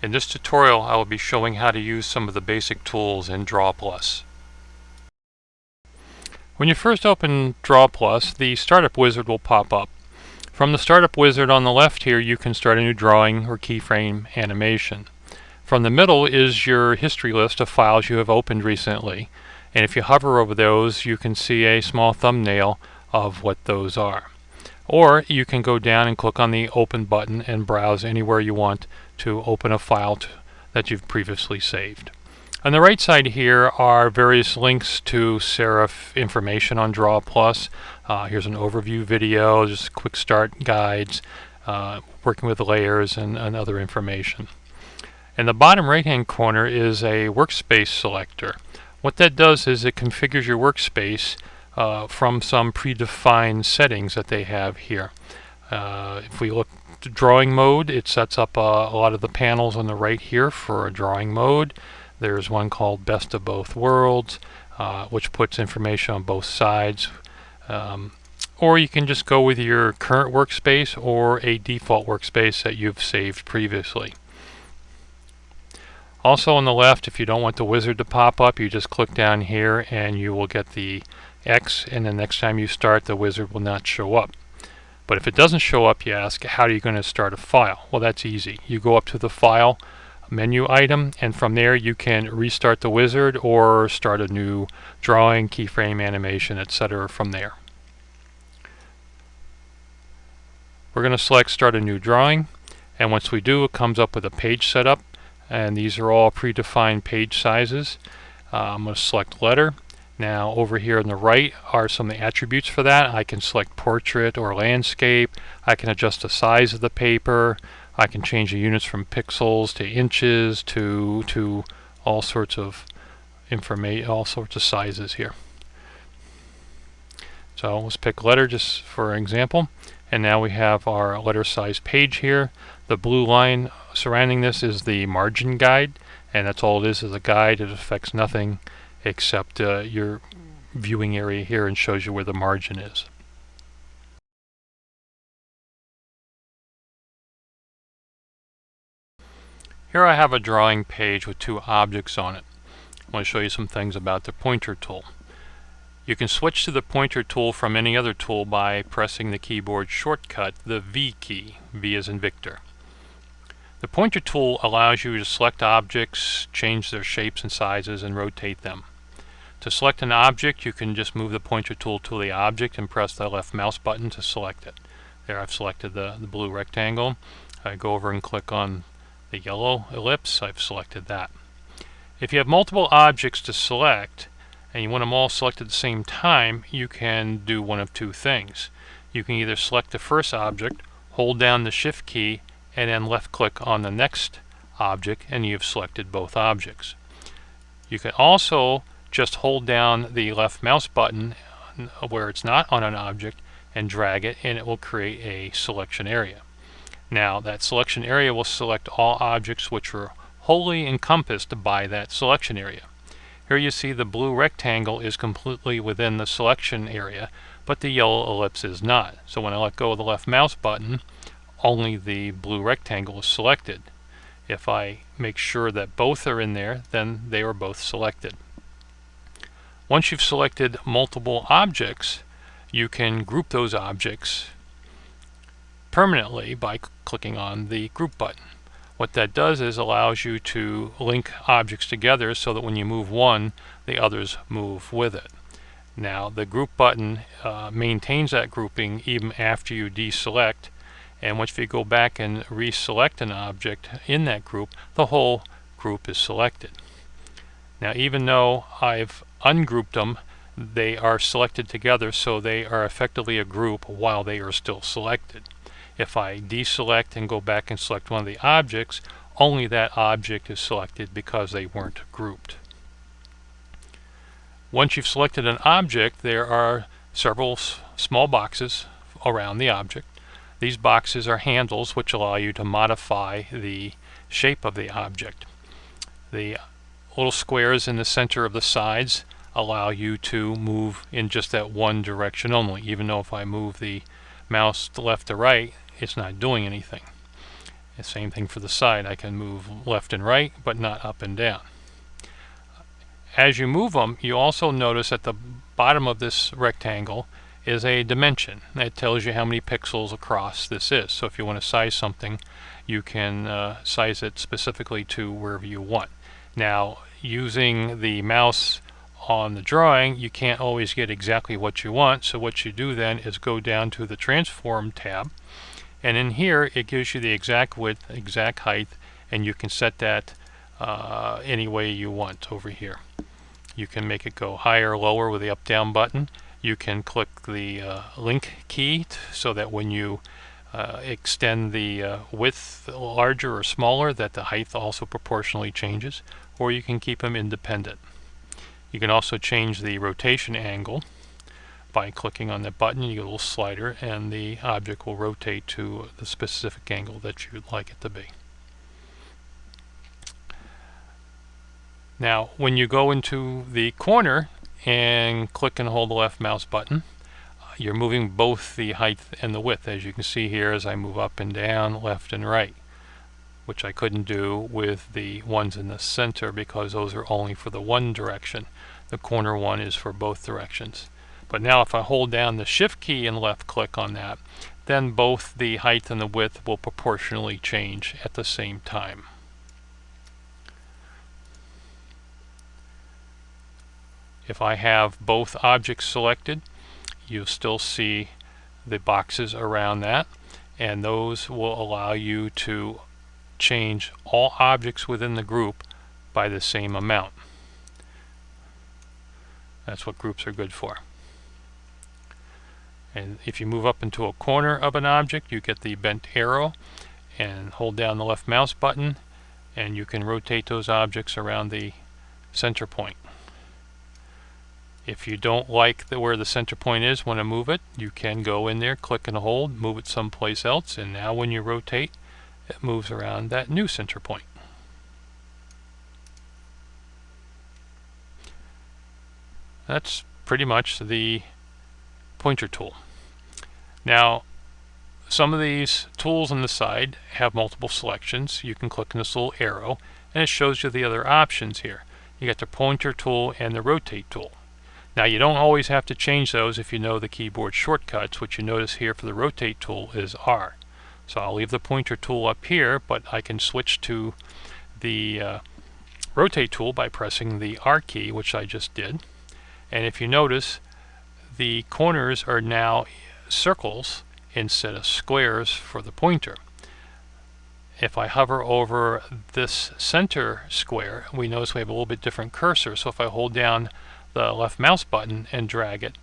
In this tutorial, I will be showing how to use some of the basic tools in DrawPlus. When you first open DrawPlus, the Startup Wizard will pop up. From the Startup Wizard on the left here, you can start a new drawing or keyframe animation. From the middle is your history list of files you have opened recently, and if you hover over those, you can see a small thumbnail of what those are. Or you can go down and click on the Open button and browse anywhere you want to open a file that you've previously saved. On the right side here are various links to Serif information on DrawPlus. Here's an overview video, just quick start guides, working with layers and other information. In the bottom right hand corner is a workspace selector. What that does is it configures your workspace from some predefined settings that they have here. If we look to drawing mode, it sets up a lot of the panels on the right here for a drawing mode. There's one called Best of Both Worlds, which puts information on both sides. Or you can just go with your current workspace or a default workspace that you've saved previously. Also on the left, if you don't want the wizard to pop up, you just click down here and you will get the X, and the next time you start, the wizard will not show up. But if it doesn't show up, you ask, how are you going to start a file? Well, that's easy. You go up to the File menu item, and from there you can restart the wizard or start a new drawing, keyframe, animation, etc. from there. We're going to select Start a New Drawing, and once we do, it comes up with a page setup, and these are all predefined page sizes. I'm going to select Letter. Now over here on the right are some of the attributes for that. I can select portrait or landscape. I can adjust the size of the paper. I can change the units from pixels to inches to all sorts of information, all sorts of sizes here. So let's pick letter just for example. And now we have our letter size page here. The blue line surrounding this is the margin guide, and that's all it is a guide. It affects nothing except your viewing area here and shows you where the margin is. Here I have a drawing page with two objects on it. I want to show you some things about the pointer tool. You can switch to the pointer tool from any other tool by pressing the keyboard shortcut, the V key, V as in Victor. The pointer tool allows you to select objects, change their shapes and sizes, and rotate them. To select an object, you can just move the pointer tool to the object and press the left mouse button to select it. There, I've selected the blue rectangle. I go over and click on the yellow ellipse. I've selected that. If you have multiple objects to select and you want them all selected at the same time, you can do one of two things. You can either select the first object, hold down the Shift key, and then left click on the next object, and you've selected both objects. You can also just hold down the left mouse button where it's not on an object and drag it, and it will create a selection area. Now that selection area will select all objects which are wholly encompassed by that selection area. Here you see the blue rectangle is completely within the selection area, but the yellow ellipse is not. So when I let go of the left mouse button, only the blue rectangle is selected. If I make sure that both are in there, then they are both selected. Once you've selected multiple objects, you can group those objects permanently by clicking on the group button. What that does is allows you to link objects together so that when you move one, the others move with it. Now the group button maintains that grouping even after you deselect, and once you go back and reselect an object in that group, the whole group is selected. Now even though I've ungrouped them, they are selected together, so they are effectively a group while they are still selected. If I deselect and go back and select one of the objects, only that object is selected because they weren't grouped. Once you've selected an object, there are several small boxes around the object. These boxes are handles which allow you to modify the shape of the object. The little squares in the center of the sides allow you to move in just that one direction only, even though if I move the mouse to left to right, it's not doing anything. The same thing for the side. I can move left and right, but not up and down. As you move them, you also notice at the bottom of this rectangle is a dimension. That tells you how many pixels across this is. So if you want to size something, you can size it specifically to wherever you want. Now, using the mouse on the drawing, you can't always get exactly what you want. So what you do then is go down to the Transform tab, and in here it gives you the exact width, exact height, and you can set that any way you want over here. You can make it go higher or lower with the up down button. You can click the link key so that when you extend the width larger or smaller, that the height also proportionally changes, or you can keep them independent. You can also change the rotation angle by clicking on that button. You get a little slider and the object will rotate to the specific angle that you'd like it to be. Now, when you go into the corner and click and hold the left mouse button, you're moving both the height and the width, as you can see here as I move up and down, left and right, which I couldn't do with the ones in the center because those are only for the one direction. The corner one is for both directions. But now if I hold down the Shift key and left click on that, then both the height and the width will proportionally change at the same time. If I have both objects selected, you'll still see the boxes around that, and those will allow you to change all objects within the group by the same amount. That's what groups are good for. And if you move up into a corner of an object, you get the bent arrow, and hold down the left mouse button, and you can rotate those objects around the center point. If you don't like where the center point is, want to move it, you can go in there, click and hold, move it someplace else, and now when you rotate, it moves around that new center point. That's pretty much the pointer tool. Now, some of these tools on the side have multiple selections. You can click on this little arrow, and it shows you the other options here. You got the pointer tool and the rotate tool. Now, you don't always have to change those if you know the keyboard shortcuts. What you notice here for the rotate tool is R. So I'll leave the pointer tool up here, but I can switch to the rotate tool by pressing the R key, which I just did. And if you notice, the corners are now circles instead of squares for the pointer. If I hover over this center square, we notice we have a little bit different cursor. So if I hold down the left mouse button and drag it,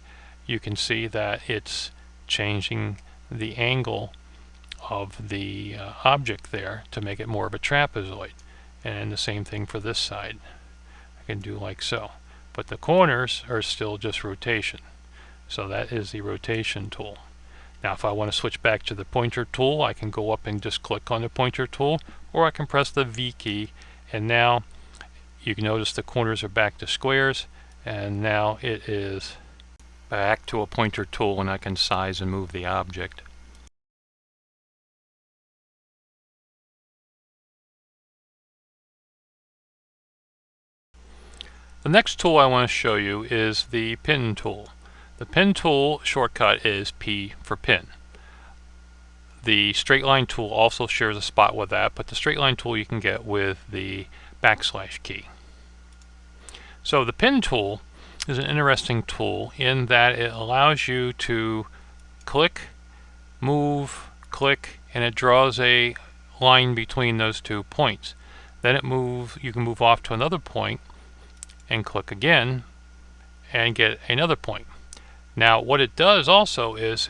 you can see that it's changing the angle of the object there to make it more of a trapezoid. And the same thing for this side. I can do like so. But the corners are still just rotation. So that is the rotation tool. Now if I want to switch back to the pointer tool, I can go up and just click on the pointer tool, or I can press the V key, and now you can notice the corners are back to squares, and now it is back to a pointer tool, and I can size and move the object. The next tool I want to show you is the pin tool. The pin tool shortcut is P for pin. The straight line tool also shares a spot with that, but the straight line tool you can get with the backslash key. So the pin tool is an interesting tool in that it allows you to click, move, click, and it draws a line between those 2 points. Then you can move off to another point and click again and get another point. Now what it does also is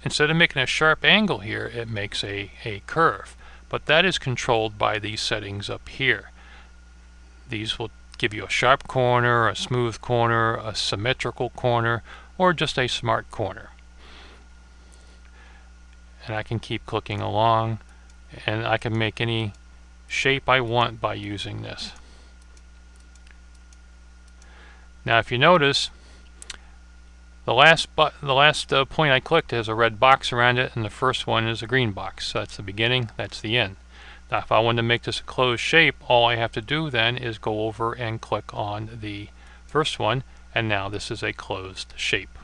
instead of making a sharp angle here, it makes a curve, but that is controlled by these settings up here. These will give you a sharp corner, a smooth corner, a symmetrical corner, or just a smart corner. And I can keep clicking along, and I can make any shape I want by using this. Now if you notice, The last point I clicked has a red box around it, and the first one is a green box. So that's the beginning, that's the end. Now if I want to make this a closed shape, all I have to do then is go over and click on the first one, and now this is a closed shape.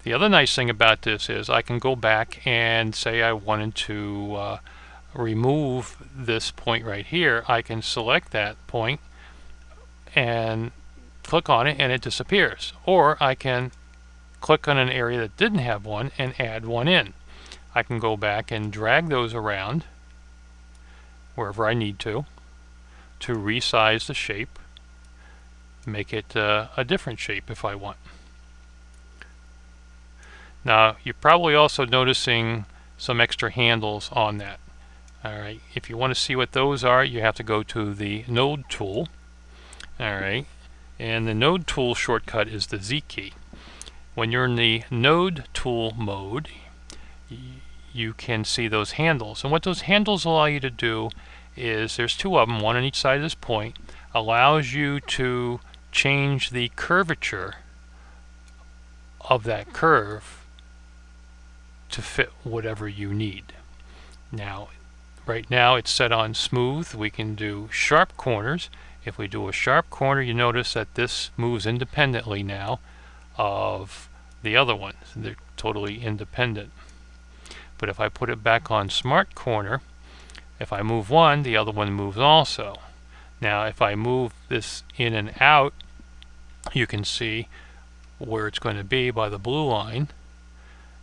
The other nice thing about this is I can go back and say I wanted to remove this point right here. I can select that point and click on it and it disappears. Or I can click on an area that didn't have one and add one in. I can go back and drag those around wherever I need to resize the shape, make it a different shape if I want. Now you're probably also noticing some extra handles on that. Alright, if you want to see what those are, you have to go to the node tool. Alright, and the node tool shortcut is the Z key. When you're in the node tool mode, you can see those handles, and what those handles allow you to do is, there's two of them, one on each side of this point, allows you to change the curvature of that curve to fit whatever you need. Now right now it's set on smooth. We can do sharp corners. If we do a sharp corner, you notice that this moves independently now of the other ones. They're totally independent. But if I put it back on smart corner, if I move one, the other one moves also. Now if I move this in and out, you can see where it's going to be by the blue line,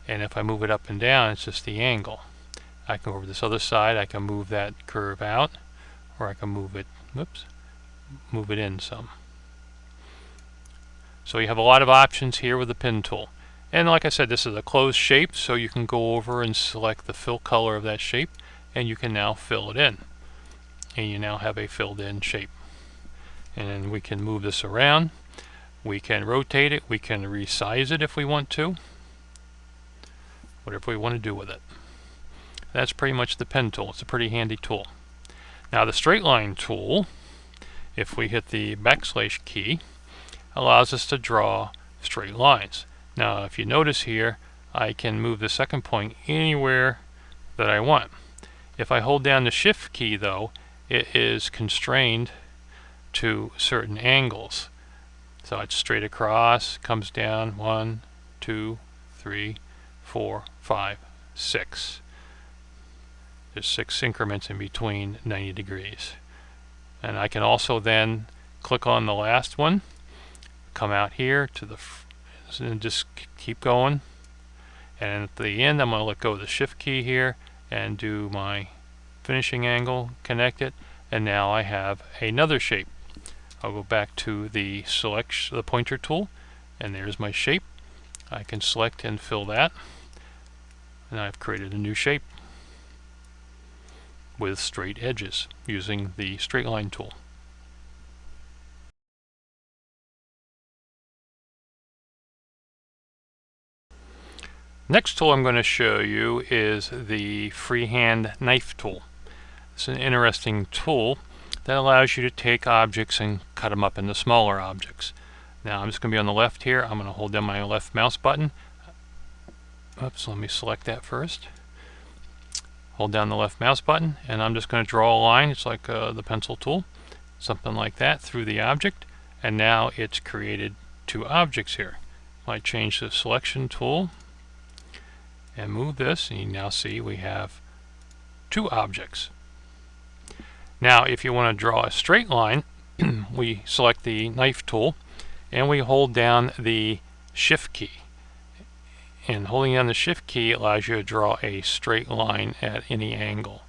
and if I move it up and down, it's just the angle. I can go over this other side, I can move that curve out, or I can move it, move it in some. So you have a lot of options here with the pen tool. And like I said, this is a closed shape, so you can go over and select the fill color of that shape, and you can now fill it in. And you now have a filled in shape. And then we can move this around, we can rotate it, we can resize it if we want to, whatever we want to do with it. That's pretty much the pen tool. It's a pretty handy tool. Now the straight line tool, if we hit the backslash key, allows us to draw straight lines. Now if you notice here, I can move the second point anywhere that I want. If I hold down the shift key though, it is constrained to certain angles. So it's straight across, comes down 1, 2, 3, 4, 5, 6. There's 6 increments in between 90 degrees. And I can also then click on the last one, come out here to the and just keep going. And at the end, I'm going to let go of the shift key here and do my finishing angle, connect it, and now I have another shape. I'll go back to the the pointer tool, and there's my shape. I can select and fill that, and I've created a new shape with straight edges using the straight line tool. Next tool I'm going to show you is the freehand knife tool. It's an interesting tool that allows you to take objects and cut them up into smaller objects. Now I'm just going to be on the left here. I'm going to hold down my left mouse button. Oops, let me select that first. Hold down the left mouse button, and I'm just going to draw a line. It's like the pencil tool, something like that, through the object, and now it's created 2 objects here. I change the selection tool and move this, and you now see we have 2 objects. Now if you want to draw a straight line, we select the knife tool and we hold down the shift key. And holding down the shift key allows you to draw a straight line at any angle.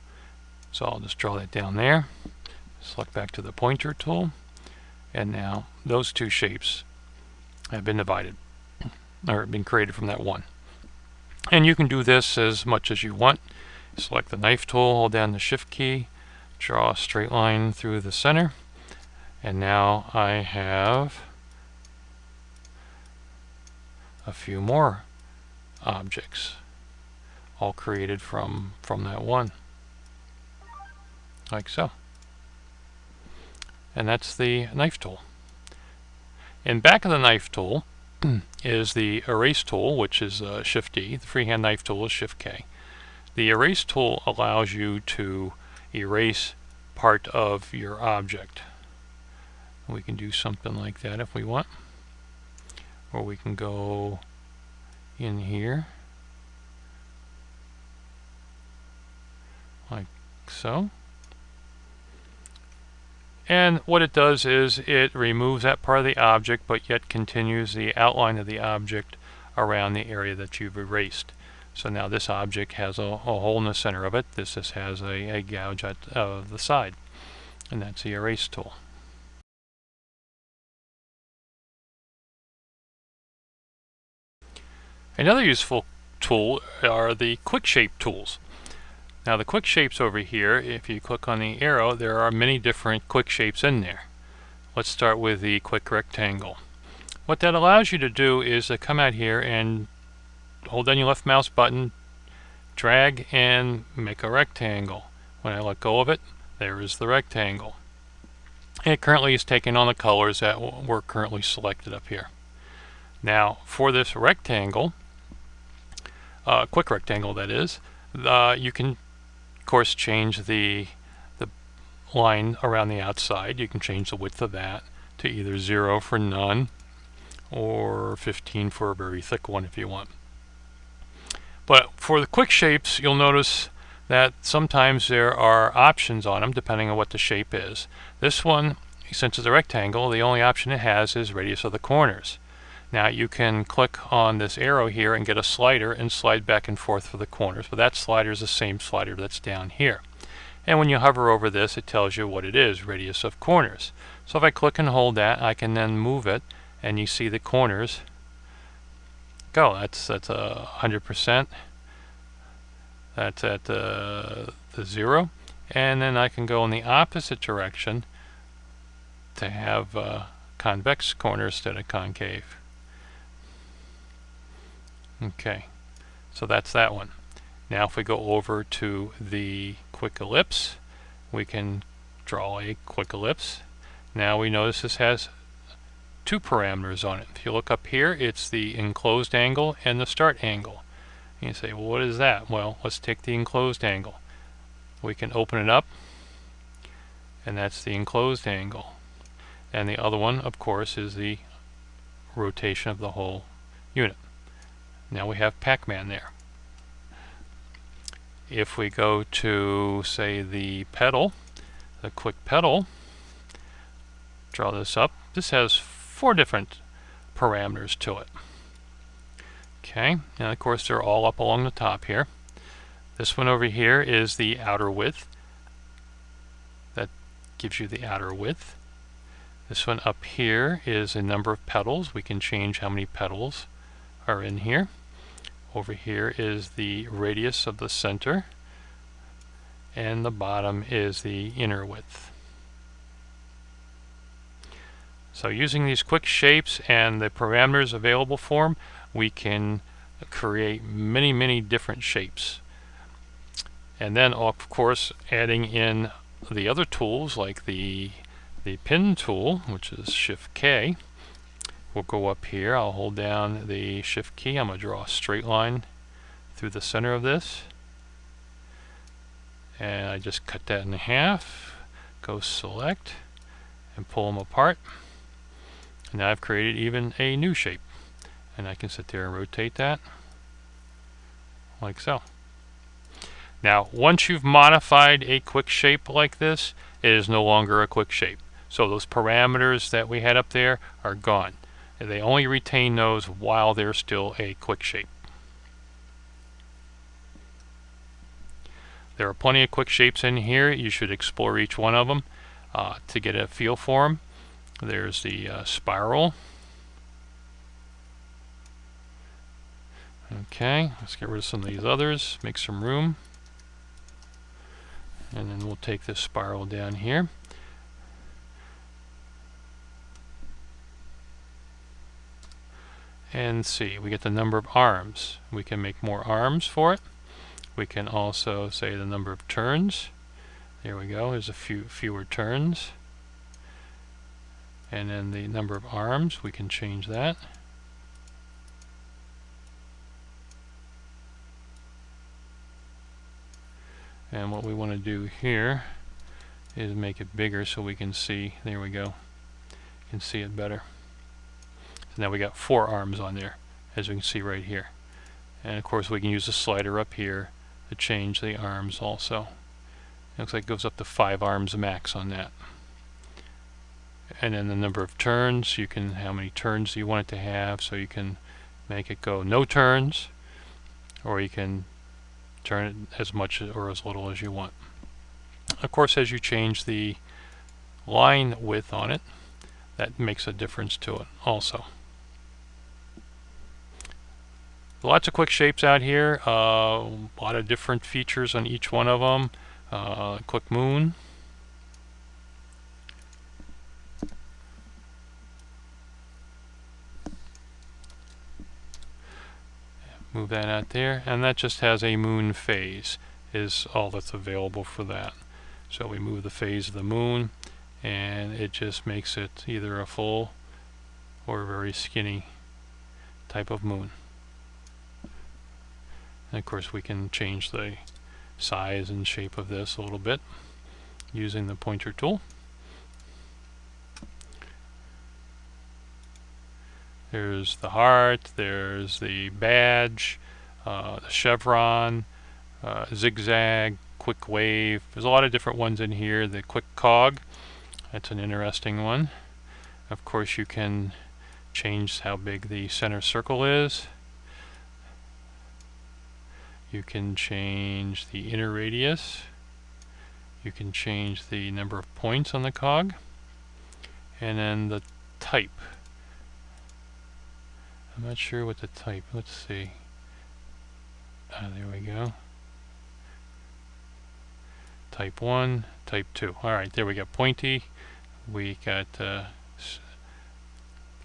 So I'll just draw that down there, select back to the pointer tool, and now those 2 shapes have been divided, or been created from that one. And you can do this as much as you want. Select the knife tool, hold down the shift key, draw a straight line through the center, and now I have a few more objects, all created from that one, like so. And that's the knife tool. In back of the knife tool is the erase tool, which is Shift D. The freehand knife tool is Shift K. The erase tool allows you to erase part of your object. We can do something like that if we want, or we can go in here like so. And what it does is it removes that part of the object, but yet continues the outline of the object around the area that you've erased. So now this object has a hole in the center of it. This just has a gouge at the side. And that's the erase tool. Another useful tool are the quick shape tools. Now the quick shapes over here, if you click on the arrow, there are many different quick shapes in there. Let's start with the quick rectangle. What that allows you to do is to come out here and hold down your left mouse button, drag and make a rectangle. When I let go of it, there is the rectangle. It currently is taking on the colors that were currently selected up here. Now for this rectangle, quick rectangle that is, you can of course change the line around the outside. You can change the width of that to either 0 for none or 15 for a very thick one if you want. But for the quick shapes, you'll notice that sometimes there are options on them depending on what the shape is. This one, since it's a rectangle, the only option it has is radius of the corners. Now you can click on this arrow here and get a slider and slide back and forth for the corners, but that slider is the same slider that's down here. And when you hover over this, it tells you what it is, radius of corners. So if I click and hold that, I can then move it, and you see the corners go. That's 100%. That's at the 0. And then I can go in the opposite direction to have convex corners instead of concave. Okay, so that's that one. Now if we go over to the quick ellipse, we can draw a quick ellipse. Now we notice this has two parameters on it. If you look up here, it's the enclosed angle and the start angle. And you say, well, what is that? Well, let's take the enclosed angle. We can open it up, and that's the enclosed angle. And the other one, of course, is the rotation of the whole unit. Now we have Pac-Man there. If we go to, say, the pedal, the quick pedal, draw this up. This has 4 different parameters to it. Okay, and of course they're all up along the top here. This one over here is the outer width. That gives you the outer width. This one up here is a number of petals. We can change how many petals are in here. Over here is the radius of the center, and the bottom is the inner width. So using these quick shapes and the parameters available for them, we can create many different shapes. And then of course adding in the other tools like the pin tool, which is Shift K. We'll go up here, I'll hold down the Shift key, I'm going to draw a straight line through the center of this. And I just cut that in half, go select, and pull them apart. And now I've created even a new shape. And I can sit there and rotate that, like so. Now, once you've modified a quick shape like this, it is no longer a quick shape. So those parameters that we had up there are gone. They only retain those while they're still a quick shape. There are plenty of quick shapes in here. You should explore each one of them to get a feel for them. There's the spiral. Okay, let's get rid of some of these others, make some room. And then we'll take this spiral down here. And see, we get the number of arms. We can make more arms for it. We can also say the number of turns. There we go, there's a fewer turns. And then the number of arms, we can change that. And what we want to do here is make it bigger so we can see. There we go. You can see it better. So now we got 4 arms on there, as we can see right here. And of course we can use the slider up here to change the arms also. It looks like it goes up to 5 arms max on that. And then the number of turns, you can, how many turns do you want it to have, so you can make it go no turns, or you can turn it as much or as little as you want. Of course, as you change the line width on it, that makes a difference to it also. Lots of quick shapes out here, a lot of different features on each one of them. Quick moon. Move that out there, and that just has a moon phase, is all that's available for that. So we move the phase of the moon, and it just makes it either a full or a very skinny type of moon. And of course we can change the size and shape of this a little bit using the pointer tool. There's the heart, there's the badge, the chevron, zigzag, quick wave. There's a lot of different ones in here. The quick cog, that's an interesting one. Of course you can change how big the center circle is. You can change the inner radius. You can change the number of points on the cog. And then the type. I'm not sure what the type, let's see. There we go. Type 1, type 2. Alright, there we go. Pointy. We got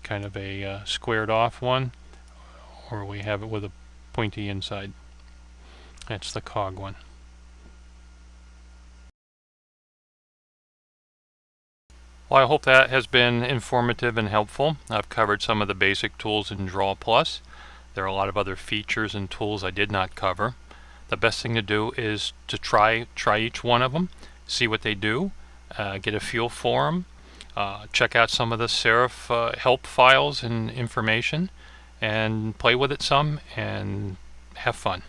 kind of a squared off one, or we have it with a pointy inside. That's the cog one. Well, I hope that has been informative and helpful. I've covered some of the basic tools in DrawPlus. There are a lot of other features and tools I did not cover. The best thing to do is to try each one of them, see what they do, get a feel for them, check out some of the Serif help files and information, and play with it some and have fun.